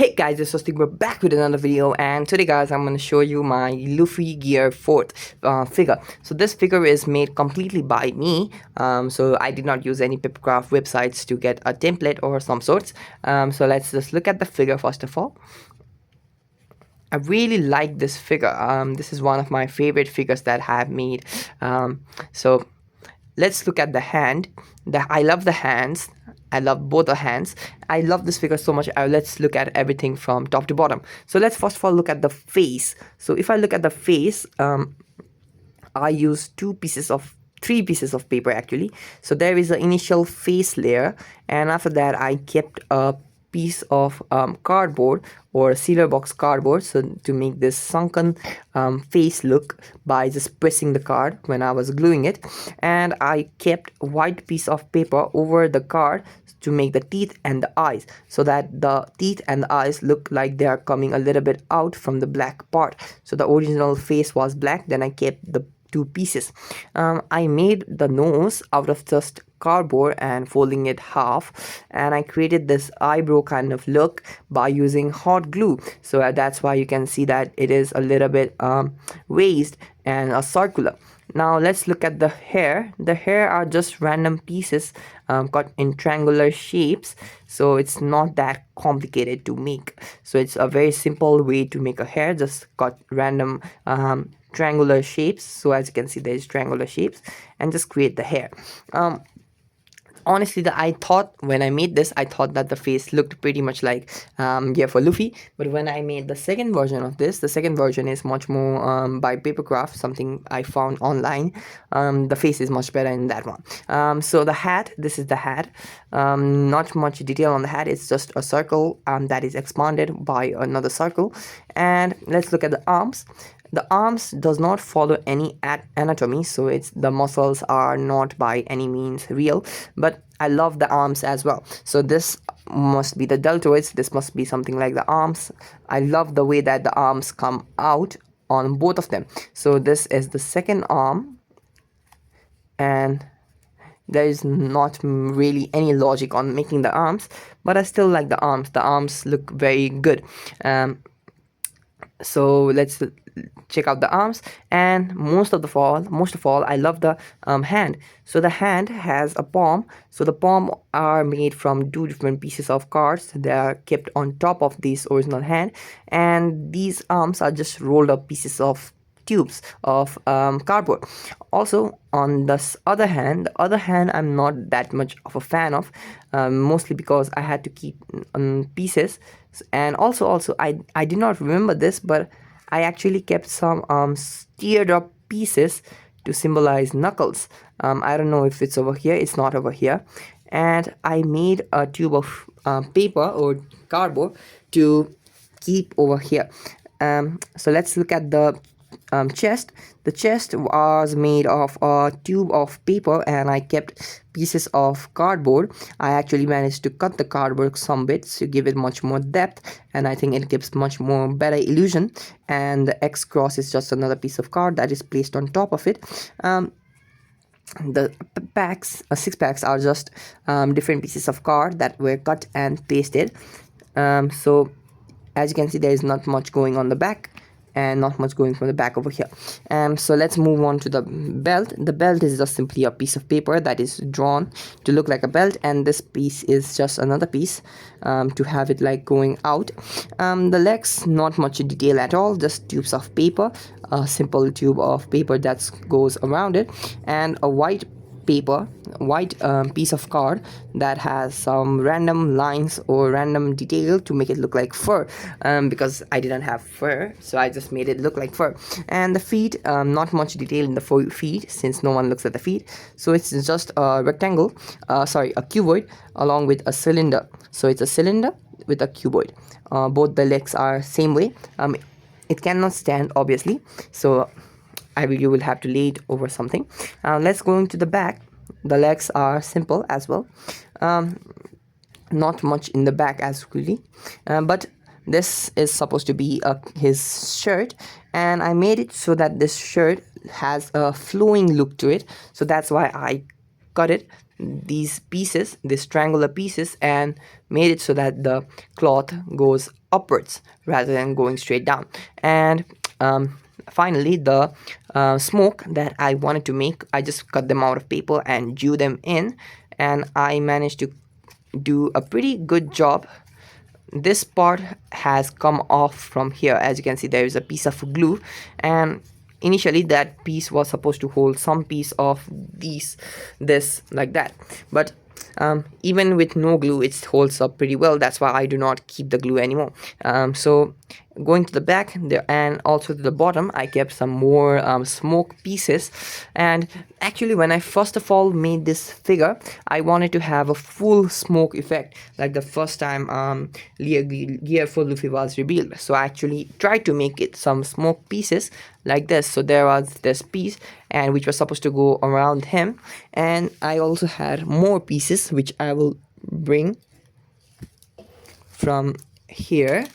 Hey guys, this is Swastik. We're back with another video, and today guys I'm going to show you my Luffy Gear 4th figure. So this figure is made completely by me, so I did not use any papercraft websites to get a template or some sorts. So let's just look at the figure first of all. I really like this figure. This is one of my favorite figures that I have made. So let's look at the hand. I love the hands. I love both the hands. I love this figure so much. Let's look at everything from top to bottom. So let's first of all look at the face. So if I look at the face, I use three pieces of paper actually. So there is an initial face layer, and after that I kept a piece of cardboard or sealer box cardboard, so to make this sunken face look by just pressing the card when I was gluing it. And I kept a white piece of paper over the card to make the teeth and the eyes, so that the teeth and the eyes look like they are coming a little bit out from the black part. So the original face was black, then I kept the two pieces. I made the nose out of just cardboard and folding it half, and I created this eyebrow kind of look by using hot glue. So that's why you can see that it is a little bit raised and circular. Now let's look at the hair. The hair are just random pieces cut in triangular shapes, so it's not that complicated to make. So it's a very simple way to make a hair, just cut random triangular shapes. So as you can see, there's triangular shapes, and just create the hair. Honestly, I thought when I made this, I thought that the face looked pretty much like Gear for Luffy. But when I made the second version of this, the second version is much more by papercraft, something I found online. The face is much better in that one. So the hat, this is the hat. Not much detail on the hat. It's just a circle that is expanded by another circle. And let's look at the arms. The arms does not follow any anatomy, so the muscles are not by any means real, but I love the arms as well. So this must be the deltoids, this must be something like the arms. I love the way that the arms come out on both of them. So this is the second arm, and there is not really any logic on making the arms, but I still like the arms. The arms look very good. So let's check out the arms. And most of all, I love the hand. So the hand has a palm. So the palm are made from two different pieces of cards. They are kept on top of this original hand, and these arms are just rolled up pieces of tubes of cardboard. Also on this other hand, I'm not that much of a fan of, mostly because I had to keep pieces. And also I did not remember this, but I actually kept some stirred up pieces to symbolize knuckles. I don't know if it's over here. It's not over here. And I made a tube of paper or cardboard to keep over here. So let's look at the chest. The chest was made of a tube of paper, and I kept pieces of cardboard. I actually managed to cut the cardboard some bits to give it much more depth, and I think it gives much more better illusion. And the X cross is just another piece of card that is placed on top of it. The packs, 6 packs, are just different pieces of card that were cut and pasted. So as you can see, there is not much going on the back, and not much going from the back over here. So let's move on to the belt. The belt is just simply a piece of paper that is drawn to look like a belt, and this piece is just another piece to have it like going out. The legs, not much detail at all, just tubes of paper, a simple tube of paper that goes around it, and a white piece of card that has some random lines or random detail to make it look like fur, because I didn't have fur, so I just made it look like fur. And the feet, not much detail in the feet, since no one looks at the feet, so it's just a rectangle, a cuboid along with a cylinder. So it's a cylinder with a cuboid. Both the legs are same way. It cannot stand, obviously, so you will have to lay it over something. Let's go into the back. The legs are simple as well. Not much in the back as really, but this is supposed to be his shirt, and I made it so that this shirt has a flowing look to it. So that's why I cut these triangular pieces, and made it so that the cloth goes upwards rather than going straight down. And finally, the smoke that I wanted to make, I just cut them out of paper and drew them in, and I managed to do a pretty good job. This part has come off from here. As you can see, there is a piece of glue, and initially that piece was supposed to hold some piece of this like that, but even with no glue it holds up pretty well. That's why I do not keep the glue anymore. So going to the back there and also to the bottom, I kept some more smoke pieces. And actually, when I first of all made this figure, I wanted to have a full smoke effect like the first time Gear for Luffy was revealed. So I actually tried to make it some smoke pieces like this. So there was this piece, and which was supposed to go around him, and I also had more pieces which I will bring from here.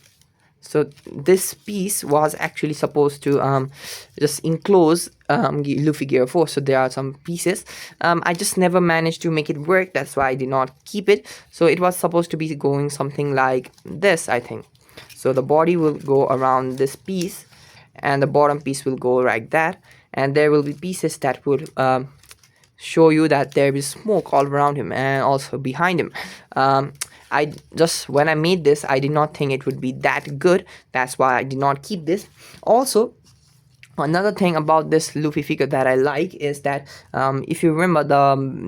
So this piece was actually supposed to just enclose Luffy Gear 4. So there are some pieces. I just never managed to make it work. That's why I did not keep it. So it was supposed to be going something like this, I think. So the body will go around this piece, and the bottom piece will go like that. And there will be pieces that would show you that there is smoke all around him and also behind him. When I made this, I did not think it would be that good. That's why I did not keep this. Also, another thing about this Luffy figure that I like is that if you remember,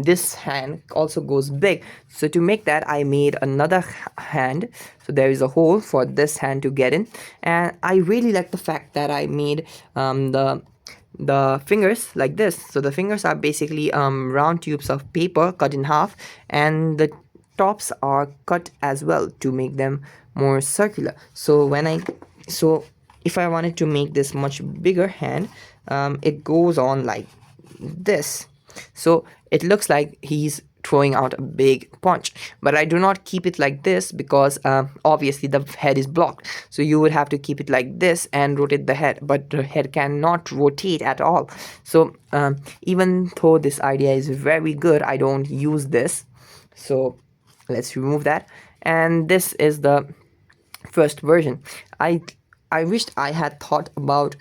this hand also goes big. So to make that, I made another hand. So there is a hole for this hand to get in, and I really like the fact that I made the fingers like this. So the fingers are basically round tubes of paper cut in half, and the tops are cut as well to make them more circular. So if I wanted to make this much bigger hand, it goes on like this. So it looks like he's throwing out a big punch, but I do not keep it like this because obviously the head is blocked. So you would have to keep it like this and rotate the head, but the head cannot rotate at all. So even though this idea is very good, I don't use this. So let's remove that. And this is the first version. I wished I had thought about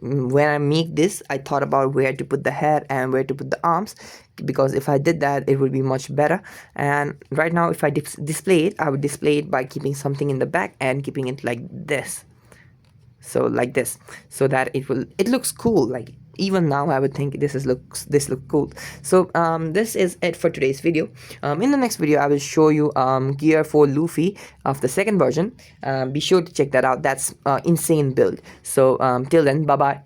when I make this, I thought about where to put the head and where to put the arms, because if I did that, it would be much better. And right now, if I display it, I would display it by keeping something in the back and keeping it like this. So like this, so that it looks cool. Like even now I would think this looks cool. So this is it for today's video. In the next video I will show you Gear 4 Luffy of the second version. Be sure to check that out. That's insane build. So till then, bye bye.